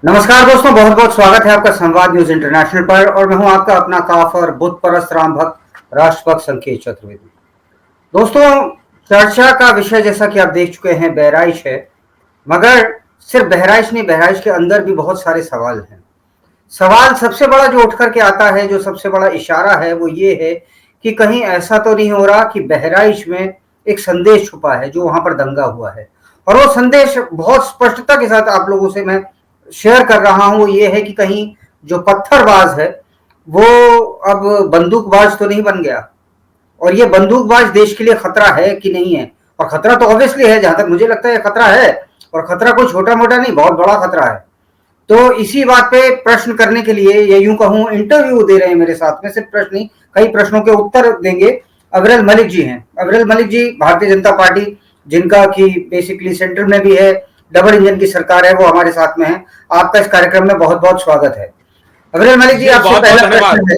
नमस्कार दोस्तों, बहुत बहुत स्वागत है आपका संवाद न्यूज इंटरनेशनल पर। और मैं हूं आपका अपना काफर बुत परस्त राम भक्त राष्ट्रभक्त संकेत चतुर्वेदी। दोस्तों, चर्चा का विषय जैसा कि आप देख चुके हैं बहराइच है, मगर सिर्फ बहराइच नहीं, बहराइच के अंदर भी बहुत सारे सवाल हैं। सवाल सबसे बड़ा जो उठ करके आता है, जो सबसे बड़ा इशारा है, वो ये है कि कहीं ऐसा तो नहीं हो रहा कि बहराइच में एक संदेश छुपा है जो वहां पर दंगा हुआ है। और वो संदेश बहुत स्पष्टता के साथ आप लोगों से मैं शेयर कर रहा हूं, ये है कि कहीं जो पत्थरबाज है वो अब बंदूकबाज तो नहीं बन गया। और ये बंदूकबाज देश के लिए खतरा है कि नहीं है। और खतरा तो ऑब्वियसली है, जहां तक मुझे लगता है खतरा है। और खतरा कोई छोटा मोटा नहीं, बहुत बड़ा खतरा है। तो इसी बात पे प्रश्न करने के लिए, या यूं कहूं इंटरव्यू दे रहे हैं मेरे साथ में, सिर्फ प्रश्न नहीं कई प्रश्नों के उत्तर देंगे अविरल मलिक जी हैं। अविरल मलिक जी भारतीय जनता पार्टी, जिनका कि बेसिकली सेंट्रल में भी है, डबल इंजन की सरकार है, वो हमारे साथ में है। आपका इस कार्यक्रम में बहुत बहुत स्वागत है। अविरल मलिक जी, आपसे पहला प्रश्न है।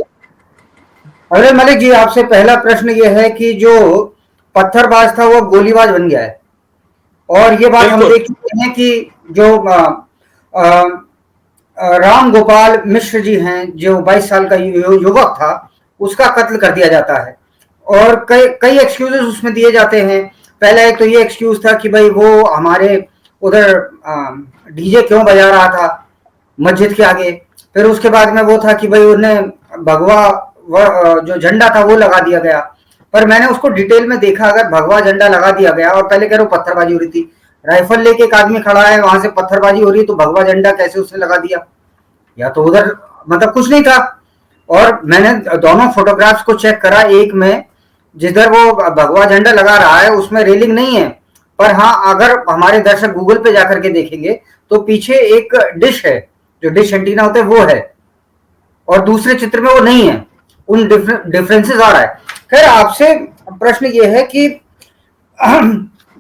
अविरल मलिक जी, आपसे पहला प्रश्न ये है कि जो पत्थरबाज था वो गोलीबाज बन गया है। और ये बात हम देख चुके हैं कि जो राम गोपाल मिश्र जी हैं, जो 22 साल का युवक था, उसका कत्ल कर दिया जाता है। और कई कई एक्सक्यूजेस उसमें दिए जाते हैं। पहला एक तो ये एक्सक्यूज था कि भाई वो हमारे उधर डीजे क्यों बजा रहा था मस्जिद के आगे। फिर उसके बाद में वो था कि भाई उन्हें भगवा जो झंडा था वो लगा दिया गया। पर मैंने उसको डिटेल में देखा, अगर भगवा झंडा लगा दिया गया और पहले कह रहा हूं पत्थरबाजी हो रही थी, राइफल लेके एक आदमी खड़ा है, वहां से पत्थरबाजी हो रही है, तो भगवा झंडा कैसे उसने लगा दिया? या तो उधर मतलब कुछ नहीं था। और मैंने दोनों फोटोग्राफ्स को चेक करा, एक में जिधर वो भगवा झंडा लगा रहा है उसमें रेलिंग नहीं है, पर हाँ अगर हमारे दर्शक गूगल पे जाकर के देखेंगे तो पीछे एक डिश है, जो डिश एंटीना होते हैं वो है, और दूसरे चित्र में वो नहीं है। उन डिफरेंसेस आ रहा है। खैर, आपसे प्रश्न ये है कि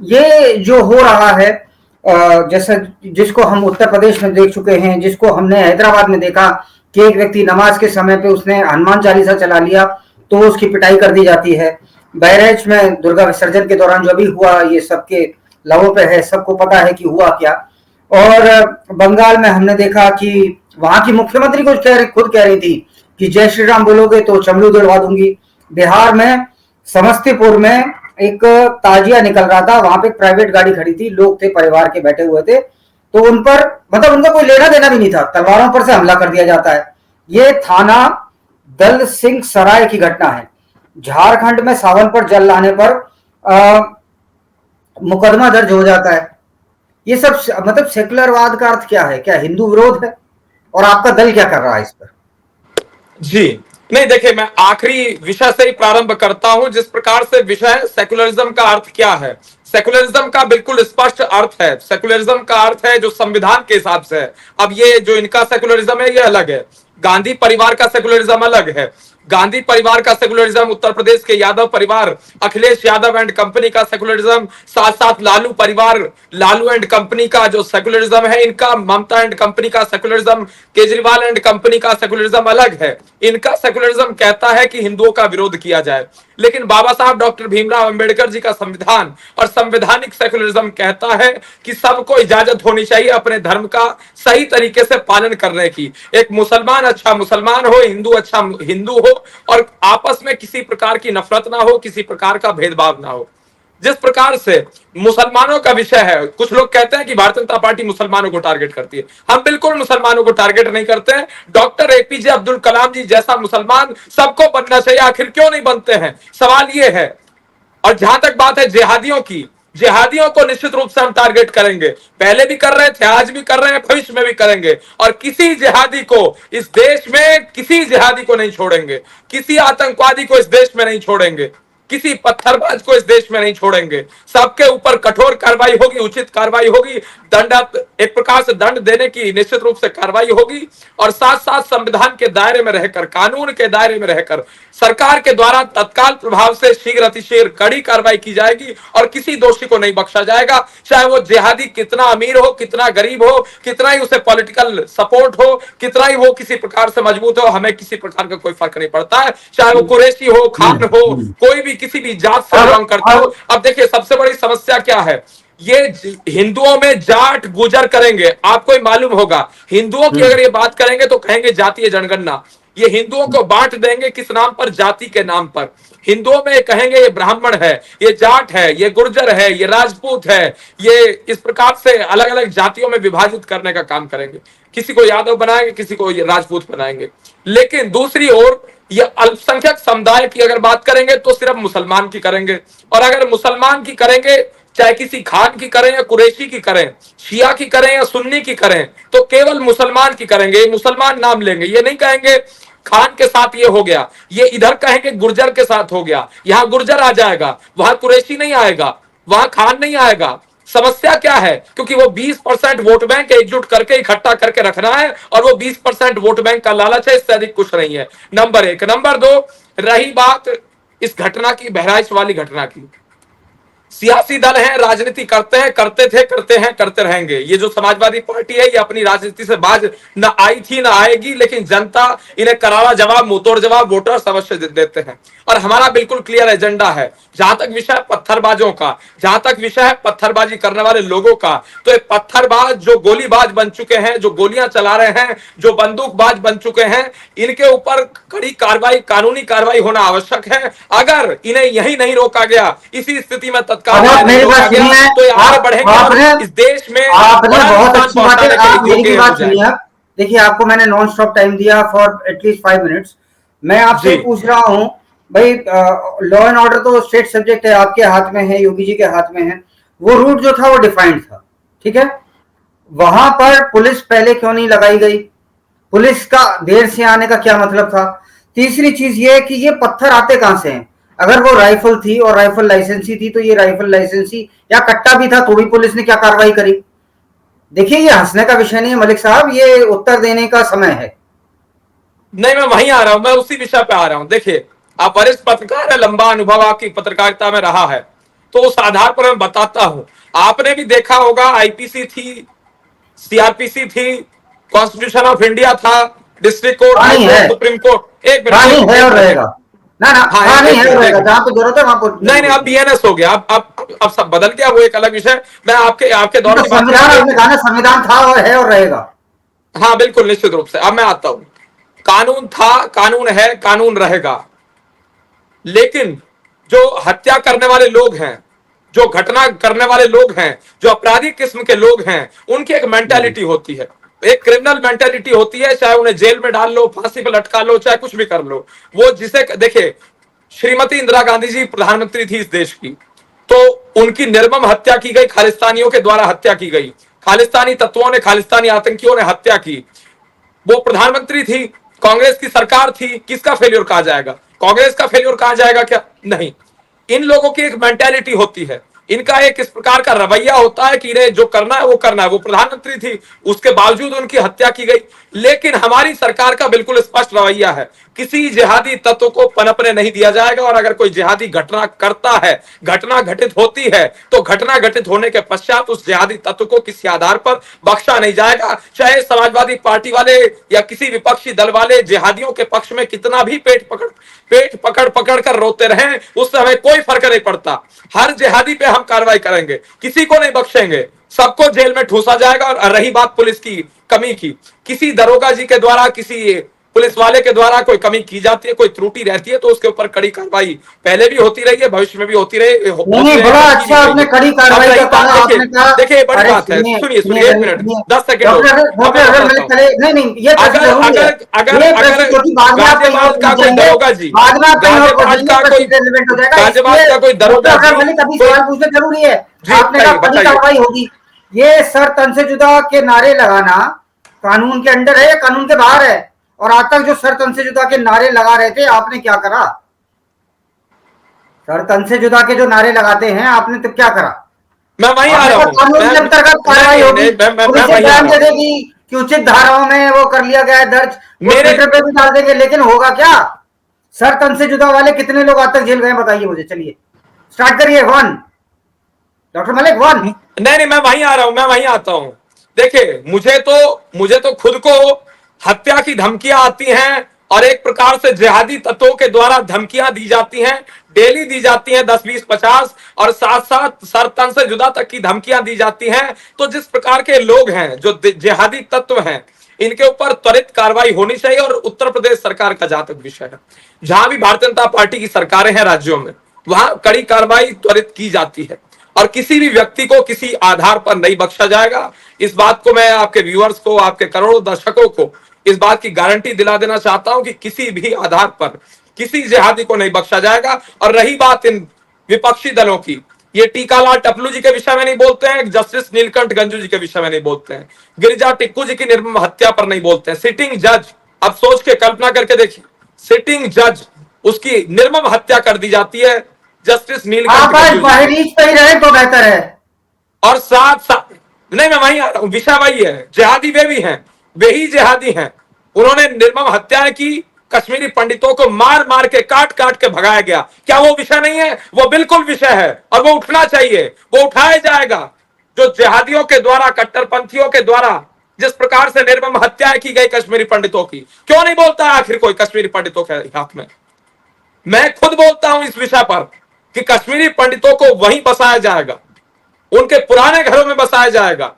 ये जो हो रहा है, जैसा जिसको हम उत्तर प्रदेश में देख चुके हैं, जिसको हमने हैदराबाद में देखा कि एक व्यक्ति नमाज के समय पे उसने हनुमान चालीसा चला लिया तो उसकी पिटाई कर दी जाती है। बहराइच में दुर्गा विसर्जन के दौरान जो भी हुआ, ये सबके लबों पे है, सबको पता है कि हुआ क्या। और बंगाल में हमने देखा कि वहां की मुख्यमंत्री खुद कह रही थी कि जय श्री राम बोलोगे तो चमड़ू दिलवा दूंगी। बिहार में समस्तीपुर में एक ताजिया निकल रहा था, वहां पे एक प्राइवेट गाड़ी खड़ी थी, लोग थे परिवार के बैठे हुए थे, तो उन पर मतलब उनका कोई लेना देना भी नहीं था, तलवारों पर से हमला कर दिया जाता है। ये थाना दल सिंह सराय की घटना है। झारखंड में सावन पर जल लाने पर मुकदमा दर्ज हो जाता है। ये सब मतलब सेकुलरवाद का अर्थ क्या है? क्या हिंदू विरोध है? और आपका दल क्या कर रहा है इस पर? जी नहीं, देखिए, मैं आखिरी विषय से ही प्रारंभ करता हूं। जिस प्रकार से विषय सेकुलरिज्म का अर्थ क्या है, सेकुलरिज्म का बिल्कुल स्पष्ट अर्थ है। सेकुलरिज्म का अर्थ है जो संविधान के हिसाब से है। अब ये जो इनका सेकुलरिज्म है ये अलग है, गांधी परिवार का सेकुलरिज्म अलग है। गांधी परिवार का सेकुलरिज्म, उत्तर प्रदेश के यादव परिवार, अखिलेश यादव एंड कंपनी का सेकुलरिज्म, साथ साथ लालू परिवार, लालू एंड कंपनी का जो सेकुलरिज्म है इनका, ममता एंड कंपनी का सेकुलरिज्म, केजरीवाल एंड कंपनी का सेकुलरिज्म अलग है। इनका सेकुलरिज्म कहता है कि हिंदुओं का विरोध किया जाए, लेकिन बाबा साहब डॉक्टर भीमराव अंबेडकर जी का संविधान और संवैधानिक सेकुलरिज्म कहता है कि सबको इजाजत होनी चाहिए अपने धर्म का सही तरीके से पालन करने की। एक मुसलमान अच्छा मुसलमान हो, हिंदू अच्छा हिंदू हो, और आपस में किसी प्रकार की नफरत ना हो, किसी प्रकार का भेदभाव ना हो। जिस प्रकार से मुसलमानों का विषय है, कुछ लोग कहते हैं कि भारतीय जनता पार्टी मुसलमानों को टारगेट करती है। हम बिल्कुल मुसलमानों को टारगेट नहीं करते हैं। डॉक्टर एपीजे अब्दुल कलाम जी जैसा मुसलमान सबको बनना चाहिए, आखिर क्यों नहीं बनते हैं, सवाल यह है। और जहां तक बात है जिहादियों की, जिहादियों को निश्चित रूप से हम टारगेट करेंगे। पहले भी कर रहे थे, आज भी कर रहे हैं, भविष्य में भी करेंगे। और किसी जिहादी को इस देश में, किसी जिहादी को नहीं छोड़ेंगे, किसी आतंकवादी को इस देश में नहीं छोड़ेंगे, किसी पत्थरबाज को इस देश में नहीं छोड़ेंगे। सबके ऊपर कठोर कार्रवाई होगी, उचित कार्रवाई होगी, दंड, एक प्रकार से दंड देने की निश्चित रूप से कार्रवाई होगी। और साथ साथ संविधान के दायरे में रहकर, कानून के दायरे में रहकर सरकार के द्वारा तत्काल प्रभाव से शीघ्र अतिशीघ्र कड़ी कार्रवाई की जाएगी और किसी दोषी को नहीं बख्शा जाएगा। चाहे वो जिहादी कितना अमीर हो, कितना गरीब हो, कितना ही उसे पॉलिटिकल सपोर्ट हो, कितना ही वो किसी प्रकार से मजबूत हो, हमें किसी प्रकार का कोई फर्क नहीं पड़ता है। चाहे वो कुरैशी हो, खान हो, कोई भी किसी भी जात से बिलोंग करता हो। अब देखिए, सबसे बड़ी समस्या क्या है, ये हिंदुओं में जाट गुजर करेंगे। आपको ही मालूम होगा, हिंदुओं की अगर ये बात करेंगे तो कहेंगे जातीय जनगणना। ये हिंदुओं को बांट देंगे किस नाम पर? जाति के नाम पर। हिंदुओं में कहेंगे ये ब्राह्मण है, ये जाट है, ये गुर्जर है, ये राजपूत है। ये इस प्रकार से अलग अलग जातियों में विभाजित करने का काम करेंगे। किसी को यादव बनाएंगे, किसी को ये राजपूत बनाएंगे। लेकिन दूसरी ओर ये अल्पसंख्यक समुदाय की अगर बात करेंगे तो सिर्फ मुसलमान की करेंगे। और अगर मुसलमान की करेंगे, चाहे किसी खान की करें या कुरैशी की करें, शिया की करें या सुन्नी की करें, तो केवल मुसलमान की करेंगे। मुसलमान नाम लेंगे, ये नहीं कहेंगे खान के साथ ये हो गया, ये इधर कहेंगे गुर्जर के साथ हो गया। यहां गुर्जर आ जाएगा, वहां कुरैशी नहीं आएगा, वहां खान नहीं आएगा। समस्या क्या है? क्योंकि वो 20% वोट बैंक एकजुट करके इकट्ठा करके रखना है, और वो 20% वोट बैंक का लालच है, इससे अधिक कुछ नहीं है। नंबर एक। नंबर दो, रही बात इस घटना की, बहराइच वाली घटना की, सियासी दल हैं, राजनीति करते हैं, करते थे, करते हैं, करते रहेंगे। ये जो समाजवादी पार्टी है, ये अपनी राजनीति से बाज न आई थी, न आएगी, लेकिन जनता इन्हें करारा जवाब, मुंहतोड़ जवाब वोटर्स अवश्य देते हैं। और हमारा बिल्कुल क्लियर एजेंडा है। जहां तक विषय है पत्थरबाजों का, जहां तक विषय है पत्थरबाजी करने वाले लोगों का, तो ये पत्थरबाज जो गोलीबाज बन चुके हैं, जो गोलियां चला रहे हैं, जो बंदूकबाज बन चुके हैं, इनके ऊपर कड़ी कार्रवाई, कानूनी कार्रवाई होना आवश्यक है। अगर इन्हें यही नहीं रोका गया, इसी स्थिति में अब आप मेरी बात सुनिए, तो ये आगे बढ़ेंगे और आपने इस देश में आपने बड़ा बहुत नुकसान अच्छी बात है। पहुंचाने के आप लिए मेरी भी योग्य बात हो जाए। सुनिए। आप देखिए, आपको मैंने नॉन स्टॉप टाइम दिया फॉर एटलीस्ट 5 मिनट्स। मैं आपसे जी पूछ रहा हूं भाई, लॉ एंड ऑर्डर तो स्टेट सब्जेक्ट है, आपके हाथ में है, योगी जी के हाथ में है। वो रूट जो था वो डिफाइंड था, ठीक है। वहां पर पुलिस पहले क्यों नहीं लगाई गई? पुलिस का देर से आने का क्या मतलब था? तीसरी चीज ये कि ये पत्थर आते कहां से हैं? अगर वो राइफल थी और राइफल लाइसेंसी थी, तो ये राइफल लाइसेंसी या कट्टा भी था, तो भी पुलिस ने क्या कार्रवाई करी? देखिए, ये हंसने का विषय नहीं है मलिक साहब, ये उत्तर देने का समय है। नहीं, मैं वहीं आ रहा हूं, मैं उसी विषय पे आ रहा हूं। देखिए, आप वरिष्ठ पत्रकार है, लंबा अनुभव आपकी पत्रकारिता में रहा है, तो उस आधार पर मैं बताता हूं। आपने भी देखा होगा, आईपीसी थी, सीआरपीसी थी, कॉन्स्टिट्यूशन ऑफ इंडिया था, डिस्ट्रिक्ट कोर्ट, हाँ हाई नहीं कोर्ट, है, सुप्रीम कोर्ट। एक मिनट, हाँ नहीं है एक और मिनट, रहेगा। ना ना, हाँ, हाँ नहीं एक है और मिनट, एक रहेगा, मिनट। जहां पे जरूरत है वहां पर नहीं नहीं, अब जरूर। बीएनएस हो गया, अब सब बदल गया, वो एक अलग विषय। मैं आपके आपके दौर तो की बात कर संविधान, रहा आपने कहा ना, संविधान था और है और रहेगा। हूं। हाँ बिल्कुल, निश्चित रूप से। अब मैं आता हूं। कानून था, कानून है, कानून रहेगा। लेकिन जो हत्या करने वाले लोग हैं, जो घटना करने वाले लोग हैं, जो अपराधी किस्म के लोग हैं, उनकी एक मेंटालिटी होती है, एक क्रिमिनल मेंटालिटी होती है। चाहे उन्हें जेल में डाल लो, फांसी पर लटका लो, चाहे कुछ भी कर लो। वो जिसे देखिए, श्रीमती इंदिरा गांधी जी प्रधानमंत्री थी इस देश की, तो उनकी निर्मम हत्या की गई, खालिस्तानियों के द्वारा हत्या की गई। खालिस्तानी तत्वों ने, खालिस्तानी आतंकियों ने हत्या की। वो प्रधानमंत्री थी, कांग्रेस की सरकार थी। किसका फेल्योर कहा जाएगा? कांग्रेस का फेल्योर कहा जाएगा क्या? नहीं। इन लोगों की एक मेंटेलिटी होती है, इनका एक इस प्रकार का रवैया होता है कि इन्हें जो करना है वो करना है। वो प्रधानमंत्री थी, उसके बावजूद उनकी हत्या की गई। लेकिन हमारी सरकार का बिल्कुल स्पष्ट रवैया है, किसी जिहादी तत्व को पनपने नहीं दिया जाएगा। और अगर कोई जिहादी घटना करता है, घटना घटित होती है, तो घटना घटित होने के पश्चात उस जिहादी तत्व को किसी आधार पर बख्शा नहीं जाएगा। चाहे समाजवादी पार्टी वाले या किसी विपक्षी दल वाले जिहादियों के पक्ष में कितना भी पेट पकड़ पकड़ कर रोते रहें, उससे हमें कोई फर्क नहीं पड़ता। हर जिहादी पे हम कार्रवाई करेंगे, किसी को नहीं बख्शेंगे, सबको जेल में ठूसा जाएगा। और रही बात पुलिस की कमी की, किसी दरोगा जी के द्वारा, किसी पुलिस वाले के द्वारा कोई कमी की जाती है, कोई त्रुटि रहती है, तो उसके ऊपर कड़ी कार्रवाई पहले भी होती रही है, भविष्य में भी होती रही, नहीं नहीं, बड़ा अच्छा आपने कड़ी कार्रवाई का कहा। आपने कहा, देखिए बड़ी अरे बात है, सुनिए सुनिए सुनिए सुनिए, एक रवि, मिनट, सुनिए 10 सेकेंड और। डॉक्टर अब डॉक्टर मैं अगर बताता मैंने हूं। चले, नहीं नहीं, ये प्रश्न अगर जरूरी है। अगर अगर ये प्रश्न, अगर क्योंकि बाद में आप कहीं और गाजियाबाद का पहुंच कोई जाएंगे, दरोगा जी, बाद में आप कहीं और पहुंच गाजियाबाद जाएंगे, का प्रश्न कोई, रिलेवेंट हो जाएगा, गाजियाबाद इसलिए का कोई डॉक्टर दरोगा अगर जी, मैंने कभी कोई, सवाल पूछना जरूरी है। जी आपने कहा बताइए बड़ी बताइए। कार्रवाई होगी। ये सर तन से जुदा के नारे लगाना कानून के अंडर है या कानून के बाहर है? और आज तक जो सर तन से जुदा के नारे लगा रहे थे, आपने क्या करा? सर तन से जुदा के जो नारे लगाते हैं, आपने तो क्या करा? मैं वहीं आ आपने रहा कहा हूं, कानून मैं के अंतर्गत कार्रवाई नहीं होगी, नहीं, मैं पुलिस वहीं आ बयान रहा दे हूं। देगी कि उचित धाराओं में वो कर लिया गया है दर्ज, वो मेरे ट्विटर पे भी डाल देंगे, लेकिन होगा क्या? सर तन से जुदा वाले कितने लोग आज तक जेल गए बताइए मुझे। चलिए स्टार्ट करिए। One, doctor Malik, one. नहीं नहीं, मैं वहीं आ रहा हूं, मैं वहीं आता हूं। देखिए, मुझे तो खुद को हत्या की धमकियां आती हैं, और एक प्रकार से जिहादी तत्वों के द्वारा धमकियां दी जाती हैं। डेली दी जाती हैं 10, 20, 50 और साथ साथ सर तन से जुदा तक की धमकियां दी जाती हैं। तो जिस प्रकार के लोग हैं जो जिहादी तत्व हैं, इनके ऊपर त्वरित कार्रवाई होनी चाहिए। और उत्तर प्रदेश सरकार का जहां तक विषय है, जहां भी भारतीय जनता पार्टी की सरकारें हैं राज्यों में, वहां कड़ी कार्रवाई त्वरित की जाती है और किसी भी व्यक्ति को किसी आधार पर नहीं बख्शा जाएगा। इस बात को मैं आपके व्यूअर्स को, आपके करोड़ों दर्शकों को इस बात की गारंटी दिला देना चाहता हूं कि किसी भी आधार पर किसी जिहादी को नहीं बख्शा जाएगा। और रही बात इन विपक्षी दलों की, ये टीकालाल टपलू जी के विषय में नहीं बोलते हैं, जस्टिस नीलकंठ गंजू जी के विषय में नहीं बोलते हैं, गिरिजा टिक्कू जी की निर्मम हत्या पर नहीं बोलते हैं। सिटिंग जज, अब सोच के कल्पना करके देखिए, सिटिंग जज, उसकी निर्मम हत्या कर दी जाती है जस्टिस नीलकंठ गंजू जी। पे ही रहे तो बेहतर है। और साथ साथ नहीं, मैं वहीं आ रहा हूं, विषय वही है, जिहादी वे भी हैं, वे ही जिहादी हैं। उन्होंने निर्मम हत्याएं की, कश्मीरी पंडितों को मार मार के काट काट के भगाया गया। क्या वो विषय नहीं है? वो बिल्कुल विषय है और वो उठना चाहिए, वो उठाया जाएगा। जो जिहादियों के द्वारा, कट्टरपंथियों के द्वारा जिस प्रकार से निर्मम हत्याएं की गई कश्मीरी पंडितों की, क्यों नहीं बोलता आखिर कोई कश्मीरी पंडितों के हक में? मैं खुद बोलता हूं इस विषय पर कि कश्मीरी पंडितों को वहीं बसाया जाएगा, उनके पुराने घरों में बसाया जाएगा।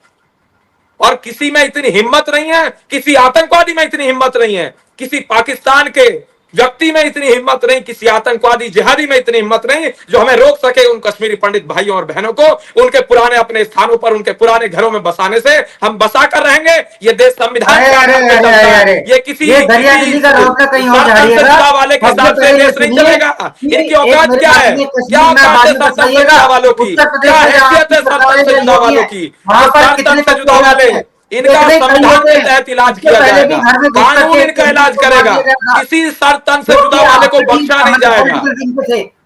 और किसी में इतनी हिम्मत नहीं है, किसी आतंकवादी में इतनी हिम्मत नहीं है, किसी पाकिस्तान के व्यक्ति में इतनी हिम्मत नहीं, किसी आतंकवादी जिहादी में इतनी हिम्मत नहीं जो हमें रोक सके उन कश्मीरी पंडित भाइयों और बहनों को उनके पुराने अपने स्थानों पर, उनके पुराने घरों में बसाने से। हम बसा कर रहेंगे। ये देश संविधान ये किसी वाले के हिसाब से देश नहीं चलेगा। इनकी औकात क्या है? क्या औकात है सरपंच से जुदा वालों की? क्या हैसियत है सरपंच से जुदा वालों की? सरपंच से जुदा वाले, इनका संविधान के तहत इलाज किया जाएगा, कानून इनका इलाज करेगा। किसी सर तन से जुदा वाले को बख्शा नहीं जाएगा।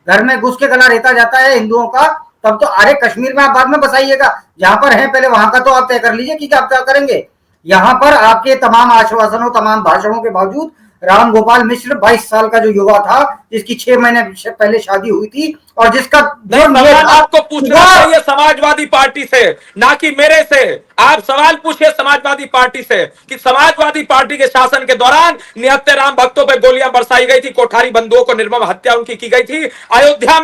घर में घुस के गला रहता जाता है हिंदुओं का, तब तो अरे कश्मीर में आप बाद में बसाइएगा, जहां पर है पहले वहां का तो आप तय कर लीजिए कि आप क्या करेंगे। यहाँ पर आपके तमाम आश्वासनों, तमाम भाषणों के बावजूद राम गोपाल मिश्र 22 साल का जो युवा था, जिसकी 6 महीने पहले शादी हुई थी और जिसका आपको पूछना चाहिए समाजवादी पार्टी से, ना कि मेरे से। आप सवाल पूछिए समाजवादी पार्टी से कि समाजवादी पार्टी के शासन के दौरान निहत्थे राम भक्तों पर गोलियां बरसाई गई थी, कोठारी बंधुओं को निर्मम हत्या उनकी की गई थी। अयोध्या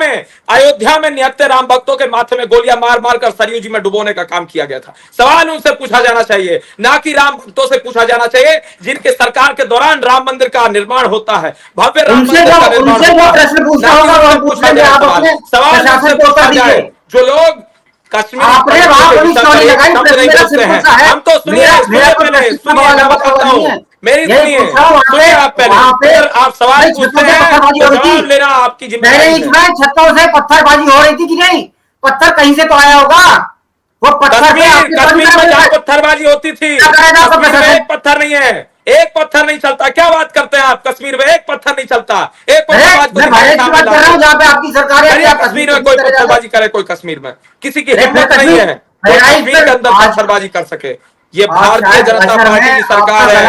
में निहत्थे राम भक्तों के माथे में गोलियां मार मार कर सरयू जी में डुबोने का काम किया गया था। सवाल उनसे पूछा जाना चाहिए, ना कि राम भक्तों से पूछा जाना चाहिए जिनके सरकार के दौरान राम मंदिर का निर्माण होता है, भव्य राम मंदिर का निर्माण पूछा जाए। सवाल उनसे पूछा जाए जो लोग कश्मीर हम तो सुनिए मैं बताता हूँ, मेरी सुनिए आप पहले, आप सवाल पूछते हैं तो जवाब लेना आपकी जिम्मेदारी है। छत्तों से पत्थरबाजी हो रही थी कि नहीं? पत्थर कहीं से तो आया होगा। वो कश्मीर में जहाँ पत्थरबाजी होती थी, एक पत्थर नहीं है, एक पत्थर नहीं चलता। क्या बात करते हैं आप? कश्मीर में एक पत्थर नहीं चलता। एक आपकी सरकार है कश्मीर में कोई पत्थरबाजी करे, कोई कश्मीर में किसी की हिम्मत नहीं है कश्मीर के अंदर पत्थरबाजी कर सके। ये भारतीय जनता पार्टी की सरकार है,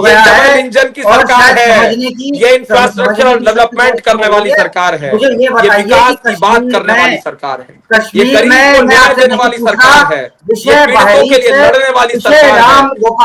ये डबल इंजन की सरकार है, ये इंफ्रास्ट्रक्चरल डेवलपमेंट करने वाली सरकार है, ये विकास की बात करने वाली सरकार है, ये गरीब को न्याय देने वाली सरकार है, ये पीड़ितों के लिए लड़ने वाली सरकार है,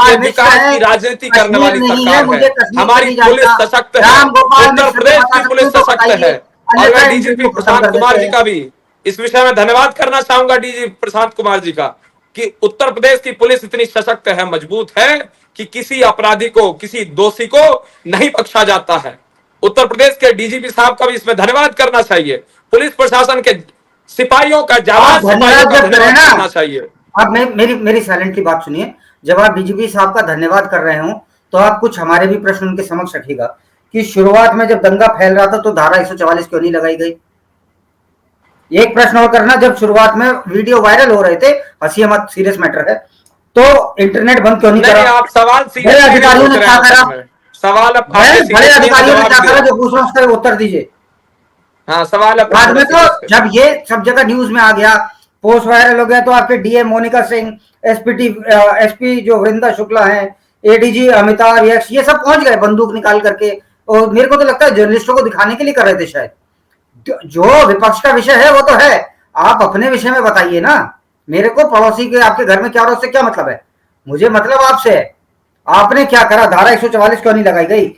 ये विकास की राजनीति करने वाली सरकार है। हमारी पुलिस सशक्त है, उत्तर प्रदेश की पुलिस सशक्त है। और मैं डीजीपी प्रशांत कुमार जी का भी इस विषय में धन्यवाद करना चाहूंगा, डीजी प्रशांत कुमार जी का, कि उत्तर प्रदेश की पुलिस इतनी सशक्त है, मजबूत है कि किसी अपराधी को, किसी दोषी को नहीं बख्शा जाता है। उत्तर प्रदेश के डीजीपी साहब का भी इसमें धन्यवाद करना चाहिए। पुलिस प्रशासन के सिपाहियों का, जवान सिपाहियों का धन्यवाद करना चाहिए। आप मेरी साइलेंटली बात सुनिए। जब आप डीजीपी साहब का धन्यवाद कर रहे हो तो आप कुछ हमारे भी प्रश्न उनके समक्ष रखिएगा कि शुरुआत में जब दंगा फैल रहा था तो धारा 144 क्यों नहीं लगाई गई? एक प्रश्न और करना, जब शुरुआत में वीडियो वायरल हो रहे थे, हंसी मत, सीरियस मैटर है, तो इंटरनेट बंद क्यों नहीं करा? आप सवाल बड़े अधिकारियों ने क्या करा? सवाल बड़े अधिकारियों ने क्या करा? जो पूछ रहा हूं उसका उत्तर दीजिए। हाँ, सवाल बाद में तो जब ये सब जगह न्यूज में आ गया, पोस्ट वायरल हो गया, तो आपके डीएम मोनिका सिंह, एसपी जो वृंदा शुक्ला है, एडीजी अमिताभ यक्ष, ये सब पहुंच गए बंदूक निकाल करके। और मेरे को तो लगता है जर्नलिस्टों को दिखाने के लिए कर रहे थे शायद। जो विपक्ष का विषय है वो तो है, आप अपने विषय में बताइए ना। मेरे को पड़ोसी के आपके घर में क्या हो रहा है उससे क्या मतलब है? मुझे मतलब आपसे है, आपने क्या करा? धारा 144 क्यों नहीं लगाई गई?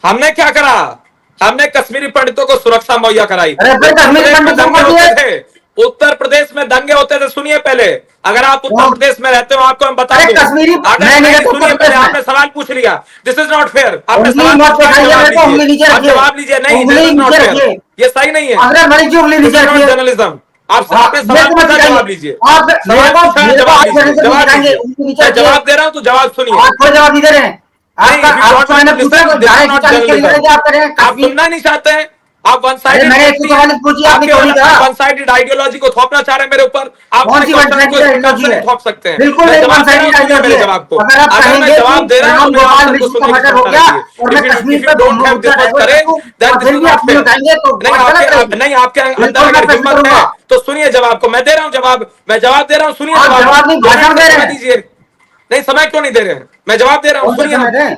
हमने क्या करा? हमने कश्मीरी पंडितों को सुरक्षा मुहैया कराई। अरे भाई, उत्तर कश्मीरी प्रदेश में पंडितों दंगे को दिए। होते थे, उत्तर प्रदेश में दंगे होते थे। सुनिए पहले, अगर आप उत्तर प्रदेश में रहते हो आपको मैं बता अरे दूं। कश्मीरी, अगर मैं नहीं नहीं, रहता उत्तर सुनिए पहले, प्रदेश में। आपने सवाल पूछ लिया, दिस इज नॉट फेयर। आपने उंगली सवाल मत पूछा, आप दिखाइए जवाब मेरे को, उंगली लीजिए, नीचे आप रखिए। जवाब लीजिए। नहीं, दिस उंगली इज नॉट नीचे फेयर, रखिए। ये सही नहीं है। अगर मणि जी उंगली दिस नीचे इज नॉट रखिए। जर्नलिज्म। आप हाँ, आपने मेरे सवाल को मत पूछा, दिखाइए। जवाब लीजिए। आप सवाल पूछा है, मेरे को जवाब हाथ लीजिए, करने से नहीं जवाब दिखाएंगे, लीजिए। उंगली नीचे मैं रखिए। जवाब दे रहा हूं तो जवाब सुनिए। आप कोई जवाब नहीं दे रहे हैं। नहीं, आपका इफ यू डोंट आपसे वांट मैंने टू पूछा लिसन, तो दिस इज धारा नॉट 140 के जर्नलिज्म। लिए आप कह रहे हैं आप कश्मीर। सुनना नहीं चाहते हैं, आप वन अरे साइडेड मैंने व्यक्ति हैं। 144 पूछी, आपने आपके क्यों नहीं कहा? वन साइडेड आइडियोलॉजी को थोपना चाह रहे हैं मेरे ऊपर। आप कौन अपने सी वन क्वेश्चन को साइडेड इस प्रकार आइडियोलॉजी से नहीं है? थोप सकते हैं। बिल्कुल मैं नहीं वन जवाब दे रहा हूं, साइडेड सुनिए आइडियोलॉजी मेरे है। जवाब को। अगर आप अगर मैं कहेंगे कि जवाब दे रहा हूं तो राम मेरे गोपाल आंसर को मिश्र का सुनने की मर्डर हो क्षमता गया रखिए। और मैं इफ कश्मीर यू पर डोंट हैव दिस मुद्दा मच डाइवर्ट कर करेज, दूं देन और दिस फिर इज भी नॉट आप नहीं फेयर। उठाएंगे तो नहीं, बहुत गलत रहेगी। नहीं, आपके बिल्कुल अंदर मैं अगर प्रश्न हिम्मत करूंगा। है तो सुनिए जवाब को। मैं दे रहा हूं जवाब, मैं जवाब दे रहा हूं, सुनिए आप जवाब। जवाब नहीं, 2 मिनट भाषण का दे रहे समय हैं। दीजिए। नहीं, समय क्यों नहीं दे रहे हैं? मैं जवाब दे रहा हूं, कौन सा सुनिए समय आप। दें?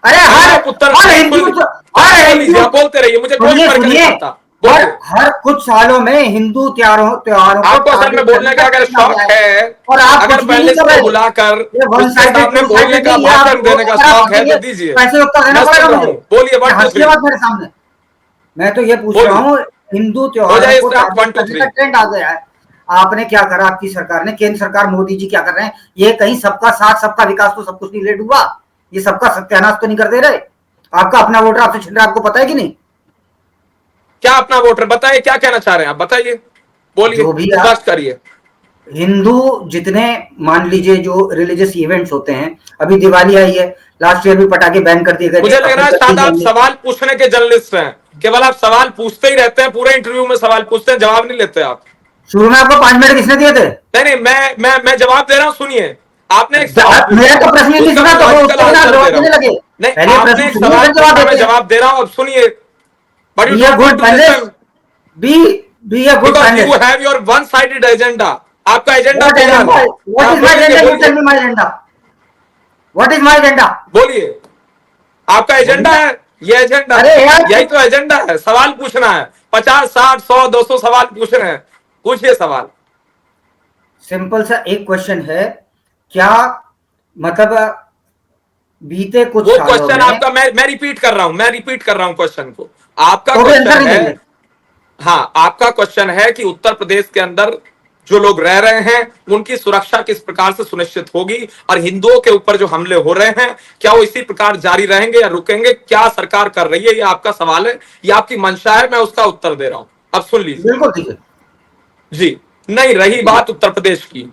अरे नहीं, हर आप उत्तर हर नहीं हिंदू सुन, हर आप बोल लीजिए, हिंदू, आप बोलते रहिए, मुझे कोई सुनिए फर्क नहीं सुनिए, पड़ता। हर बोलिए। हर कुछ सालों में हिंदू त्योहारों त्योहारों को आपको असल में टारगेट करने बोलने का का अगर ट्रेंड आ शौक गया है है, और आप अगर कुछ भी नहीं पैनलिस्ट कर को रहे। बुलाकर ये वन उसके साइडेड सामने टू बोलने साइडेड का, नहीं, ये आप भाषण देने का अगर आप शौक है तो हंसेंगे दीजिए। पैसे उत्तर देना मैं सुन पड़ेगा रहा मुझे। हूं, बोलिए। ये 1 2 हंसिए 3 मत मेरे सामने। मैं तो ये पूछ रहा बोलिए। हूँ, हिंदू हो त्योहारों जाए को स्टार्ट, टारगेट 1 2 करने का 3। ट्रेंड आ गया है। आपने क्या करा, आपकी सरकार ने, केंद्र सरकार मोदी जी क्या कर रहे हैं? ये कहीं सबका साथ सबका विकास तो सब कुछ नहीं ले डूबा? ये सबका सत्यानाश तो नहीं कर दे रहे? आपका अपना वोटर आपसे छिन रहा है, आपको पता है कि नहीं? क्या अपना वोटर बताइए, क्या कहना चाह रहे हैं आप, बताइए, बोलिए, जो भी आप स्पष्ट करिए। हिंदू जितने, मान लीजिए जो रिलीजियस इवेंट्स होते हैं, अभी दिवाली आई है, लास्ट ईयर भी पटाखे बैन कर दिए गए थे, मुझे लग अब रहा फिर है कर दिए शायद आप जाएंगे। सवाल पूछने के जर्नलिस्ट हैं। केवल आप सवाल पूछते ही रहते हैं, पूरे इंटरव्यू में सवाल पूछते हैं, जवाब नहीं लेते आप। शुरू में आपको 5 मिनट किसने दिए थे? नहीं नहीं, मैं जवाब दे रहा हूं, सुनिए। आपने एक सवाल मेरा पूछा, तो प्रश्न ही नहीं उसका सुना मैं तो वो लॉजिकल उसके बिना आंसर दे जवाब रहा देने हूं। लगे। नहीं, पहले आपने प्रश्न एक सुनिए सवाल फिर जवाब पूछा, मैं देते हैं। जवाब दे रहा हूं, अब सुनिए। But you be a don't good want to panelist, listen be be a good because you panelist. Have your one sided agenda. आपका एजेंडा व्हाट तैयार एजेंडा? है। व्हाट हाँ, इज माय बोलेंगे, एजेंडा? यू टेल बोलिए, me my agenda. What is my agenda? बोलिए। आपका agenda बोलिए। है, ये एजेंडा अरे है, यार, यही तो एजेंडा है। सवाल पूछना है, 50 60 100 200 सवाल पूछ रहे हैं, पूछिए सवाल। सिंपल सा एक क्वेश्चन है, क्या मतलब बीते कुछ वो सालों क्वेश्चन में, आपका, मैं रिपीट कर रहा हूं, मैं रिपीट कर रहा हूं क्वेश्चन को। आपका तो भी आंसर क्वेश्चन नहीं है, देंगे? हाँ, आपका क्वेश्चन है कि उत्तर प्रदेश के अंदर जो लोग रह रहे हैं उनकी सुरक्षा किस प्रकार से सुनिश्चित होगी, और हिंदुओं के ऊपर जो हमले हो रहे हैं क्या वो इसी प्रकार जारी रहेंगे या रुकेंगे, क्या सरकार कर रही है, ये आपका सवाल है, ये आपकी मंशा है, मैं उसका उत्तर दे रहा हूं। अब सुन लीजिए बिल्कुल ठीक है। जी। नहीं, रही बात उत्तर प्रदेश की,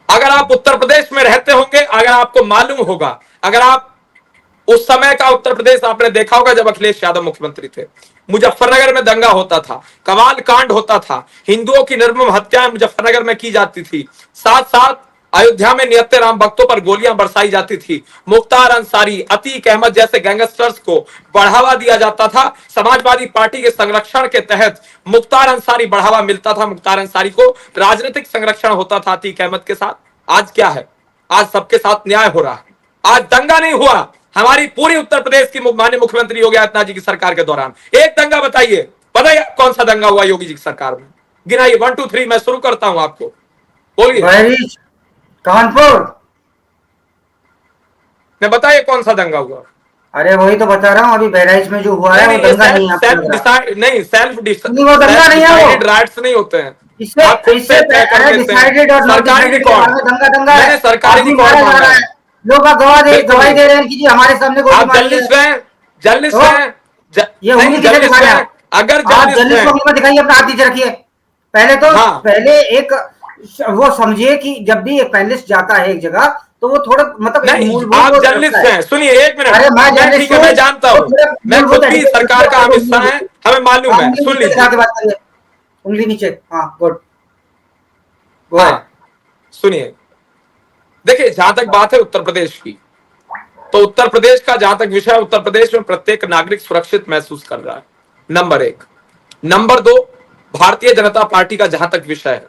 अगर आप उत्तर प्रदेश में रहते होंगे, अगर आपको मालूम होगा, अगर आप उस समय का उत्तर प्रदेश आपने देखा होगा जब अखिलेश यादव मुख्यमंत्री थे, मुजफ्फरनगर में दंगा होता था, कमाल कांड होता था, हिंदुओं की निर्मम हत्याएं मुजफ्फरनगर में की जाती थी, साथ साथ अयोध्या में नियत्ते राम भक्तों पर गोलियां बरसाई जाती थी, मुख्तार अंसारी, अतीक अहमद जैसे गैंगस्टर्स को बढ़ावा दिया जाता था। समाजवादी पार्टी के संरक्षण के तहत मुख्तार अंसारी बढ़ावा मिलता था, मुख्तार अंसारी को राजनीतिक संरक्षण होता था अतीक अहमद के साथ। आज क्या है? आज सबके साथ न्याय हो रहा है। आज दंगा नहीं हुआ, हमारी पूरी उत्तर प्रदेश की माननीय मुख्यमंत्री योगी आदित्यनाथ जी की सरकार के दौरान एक दंगा बताइए, बताइए कौन सा दंगा हुआ योगी जी की सरकार में, गिनाइए 1 2 3। मैं शुरू करता हूं, आपको बोलिए, बहरीच, कानपुर। मैं बताइए कौन सा दंगा हुआ। अरे वही तो बता रहा हूँ, अभी बहराइच में जो हुआ नहीं है नहीं, वो ये दंगा नहीं है, आपको सेल्फ लग रहा है। डिसाइड नहीं, सेल्फ नहीं, वो दंगा नहीं है वो। डिसाइडेड राइट्स नहीं होते हैं। इससे आप खुद इससे से तय कर अरे लेते हैं। डिसाइडेड और नॉट सरकारी डिसाइडेड के रिकॉर्ड, बारे में दंगा दंगा है। मैंने सरकारी आदमी रिकॉर्ड मारा जा मांगा रहा है। है, लोग बिल्कुल गवाही नहीं, दे रहे हैं कि जी हमारे सामने गोली आप मारी है। जर्नलिस्ट हैं, जर्नलिस्ट तो हैं, ये नहीं उंगली किसे दिखा जर्नलिस्ट रहे हैं हैं, आप? अगर आप जर्नलिस्ट जर्नलिस्ट हैं, को उंगली मत दिखाइए, अपना हाथ नीचे रखिए। पहले तो हाँ, पहले एक वो समझिए कि जब भी एक पैनलिस्ट जाता है एक जगह, तो वो थोड़ा मतलब एक नहीं, मूलभूत आप वो रखता जर्नलिस्ट है। हैं, सुनिए 1 मिनट। अरे मैं मैं जर्नलिस्ट ठीक है, हूँ, मैं जानता तो हूं, थोड़ा मैं मूलभूत खुद भी एटिकेट सरकार का आम हिस्सा है, हमें मालूम है। उंगली सुन नीचे दिखा लीजिए, के बात करिए। उंगली नीचे, हाँ गुड, वो है। हाँ, सुनिए, देखिए, जहां तक बात है उत्तर प्रदेश की, तो उत्तर प्रदेश का जहां तक विषय है, उत्तर प्रदेश में प्रत्येक नागरिक सुरक्षित महसूस कर रहा है, number 1। Number 2, Bharatiya Janata party का जहां तक विषय है,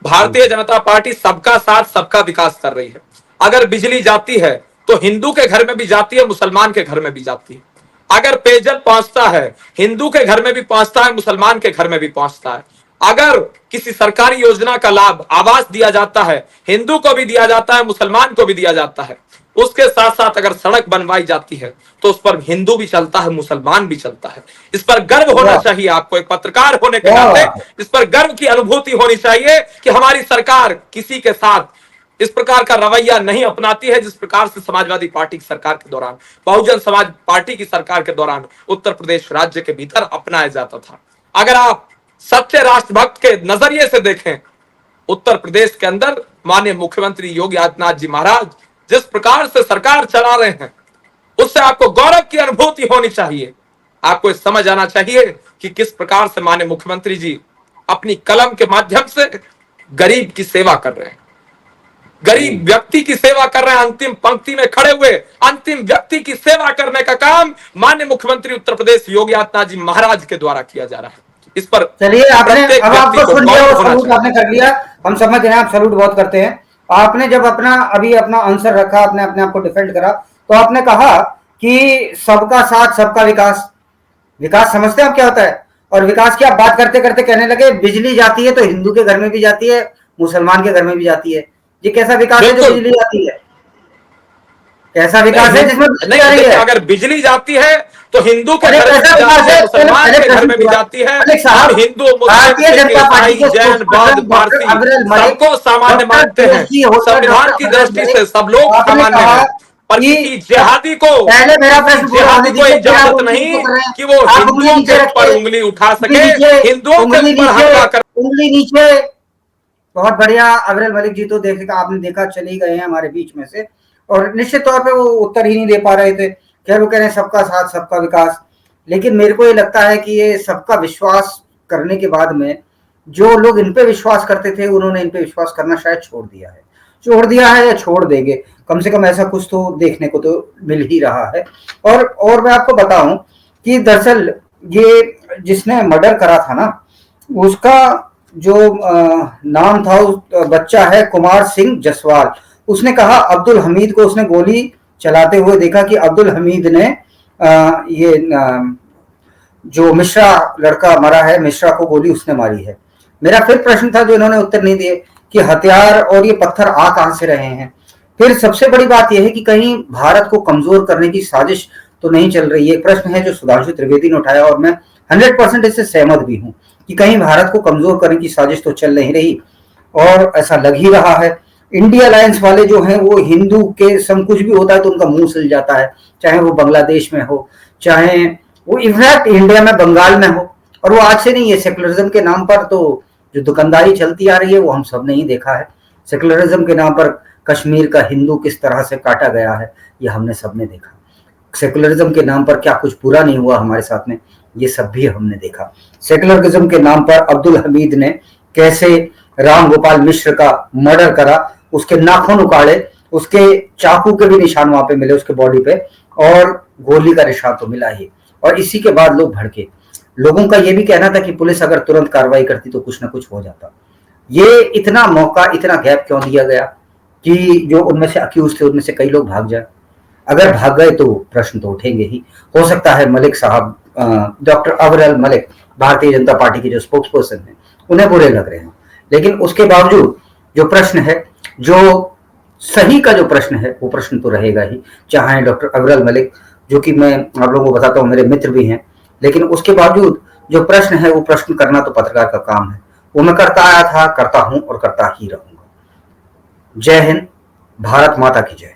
भारतीय जनता पार्टी सबका साथ सबका विकास कर रही है। अगर बिजली जाती है तो हिंदू के घर में भी जाती है, मुसलमान के घर में भी जाती है। अगर पेयजल पहुंचता है, हिंदू के घर में भी पहुंचता है, मुसलमान के घर में भी पहुंचता है। अगर किसी सरकारी योजना का लाभ, आवास दिया जाता है, हिंदू को भी दिया जाता है, मुसलमान को भी दिया जाता है। उसके साथ साथ अगर सड़क बनवाई जाती है तो उस पर हिंदू भी चलता है, मुसलमान भी चलता है। इस पर गर्व होना वाह चाहिए आपको, एक पत्रकार होने के क्या नाते बात है। इस पर गर्व की अनुभूति होनी चाहिए कि हमारी सरकार किसी के साथ इस प्रकार का रवैया नहीं अपनाती है जिस प्रकार से समाजवादी पार्टी की सरकार के दौरान, बहुजन समाज पार्टी की सरकार के दौरान उत्तर प्रदेश राज्य के भीतर अपनाया जाता था। अगर आप सच्चे राष्ट्रभक्त के नजरिए से देखें, उत्तर प्रदेश के अंदर माननीय मुख्यमंत्री योगी आदित्यनाथ जी महाराज जिस प्रकार से सरकार चला रहे हैं, उससे आपको गौरव की अनुभूति होनी चाहिए। आपको इस समझ आना चाहिए कि किस प्रकार से माननीय मुख्यमंत्री जी अपनी कलम के माध्यम से गरीब की सेवा कर रहे हैं, गरीब व्यक्ति की सेवा कर रहे हैं। अंतिम पंक्ति में खड़े हुए अंतिम व्यक्ति की सेवा करने का काम माननीय मुख्यमंत्री उत्तर प्रदेश योगी आदित्यनाथ जी महाराज के द्वारा किया जा रहा है। इस पर चलिए, आपने प्रत्येक अब व्यक्ति आपको को सुन लिया, गौरव वो होना सलूट चाहिए। आपने कर लिया, हम समझ गए, आप सलूट बहुत करते हैं। आपने जब अपना अभी अपना आंसर रखा, आपने अपने आप को डिफेंड करा, तो आपने कहा कि सबका साथ सबका विकास। विकास समझते हैं आप क्या होता है? और विकास की आप बात करते करते कहने लगे बिजली जाती है तो हिंदू के घर में भी जाती है, मुसलमान के घर में भी जाती है। ये कैसा विकास है जो बिल्कुल बिजली जाती है? कैसा विकास है नहीं, जिसमें बिजली नहीं जा रही देखिए, है? अगर बिजली जाती है तो हिंदू के अरे घर में कैसा भी विकास जाती है, है? पहले मुसलमान पहले के घर प्रश्न में भी पूरा, जाती है, मलिक और साहब, हिंदू मुस्लिम भारतीय सिख जनता पार्टी ईसाई के जैन स्पोक्सपर्सन बौद्ध डॉक्टर पारसी अबरल मलिक, सबको सामान्य डॉक्टर मानते हैं। पीएचडी होल्डर संविधान डॉक्टर की अबरल दृष्टि मलिक, से सब लोग आपने सामान्य कहा हैं, पर कि किसी जिहादी को पहले मेरा किसी प्रश्न पूरा होने जिहादी को दीजिए, फिर आप इजाजत उंगली नीचे नहीं कर रहे हैं। कि वो आप उंगली हिंदुओं के नीचे ऊपर रखिए, उंगली उठा उंगली सके, नीचे, हिंदुओं के उंगली ऊपर नीचे, हमला कर। उंगली नीचे। बहुत बढ़िया अबरल मलिक जी, तो देखा, आपने देखा, चले गए हैं हमारे बीच में से, और निश्चित तौर पे वो उत्तर ही नहीं दे पा रहे थे। खैर, वो कह रहे हैं सबका साथ सबका विकास, लेकिन मेरे को ये लगता है कि ये सबका विश्वास करने के बाद में जो लोग इन पे विश्वास करते थे उन्होंने इन पे विश्वास करना शायद छोड़ दिया है या छोड़ देंगे, कम से कम ऐसा कुछ तो देखने को तो मिल ही रहा है। और मैं आपको बताऊं कि दरअसल ये जिसने मर्डर करा था ना, उसका जो नाम था, उस बच्चा है कुमार सिंह जसवाल। उसने कहा अब्दुल हमीद को उसने गोली चलाते हुए देखा कि अब्दुल हमीद ने ये जो मिश्रा लड़का मरा है, मिश्रा को गोली उसने मारी है। मेरा फिर प्रश्न था जो इन्होंने उत्तर नहीं दिए कि हथियार और ये पत्थर आ कहां से रहे हैं। फिर सबसे बड़ी बात यह है कि कहीं भारत को कमजोर करने की साजिश तो नहीं चल रही है। एक प्रश्न है जो सुधांशु त्रिवेदी ने उठाया और मैं 100% इससे सहमत भी हूं कि कहीं भारत को कमजोर करने की साजिश तो चल नहीं रही, और ऐसा लग ही रहा है। इंडिया अलायंस वाले जो हैं वो हिंदू के संग कुछ भी होता है तो उनका मुंह सिल जाता है, चाहे वो बांग्लादेश में हो, चाहे वो इनफैक्ट इंडिया में बंगाल में हो। और वो आज से नहीं है, सेकुलरिज्म के नाम पर तो जो दुकानदारी चलती आ रही है वो हम सब ने ही देखा है। सेकुलरिज्म के नाम पर कश्मीर का हिंदू किस तरह से काटा गया है ये हमने सब ने देखा। सेकुलरिज्म के नाम पर क्या कुछ बुरा नहीं हुआ हमारे साथ में, ये सब भी हमने देखा। सेकुलरिज्म के नाम पर अब्दुल हमीद ने कैसे राम गोपाल मिश्र का मर्डर करा, उसके नाखून उखाड़े, उसके चाकू के भी निशान वहां पे मिले उसके बॉडी पे, और गोली का निशान तो मिला ही। और इसी के बाद लोग भड़के। लोगों का यह भी कहना था कि पुलिस अगर तुरंत कार्रवाई करती तो कुछ ना कुछ हो जाता। ये इतना मौका, इतना गैप क्यों दिया गया कि जो उनमें से अक्यूज थे उनमें से कई लोग भाग जाए? अगर भाग गए तो प्रश्न तो उठेंगे ही। हो सकता है मलिक साहब, डॉक्टर अबरल मलिक, भारतीय जनता पार्टी के जो स्पोक्स पर्सन है, उन्हें बुरे लग रहे हैं, लेकिन उसके बावजूद जो प्रश्न है, जो सही का जो प्रश्न है, वो प्रश्न तो रहेगा ही। चाहे डॉक्टर अबरल मलिक, जो कि मैं आप लोगों को बताता हूँ मेरे मित्र भी हैं, लेकिन उसके बावजूद जो प्रश्न है वो प्रश्न करना तो पत्रकार का काम है। वो मैं करता आया था, करता हूं और करता ही रहूंगा। जय हिंद, भारत माता की जय।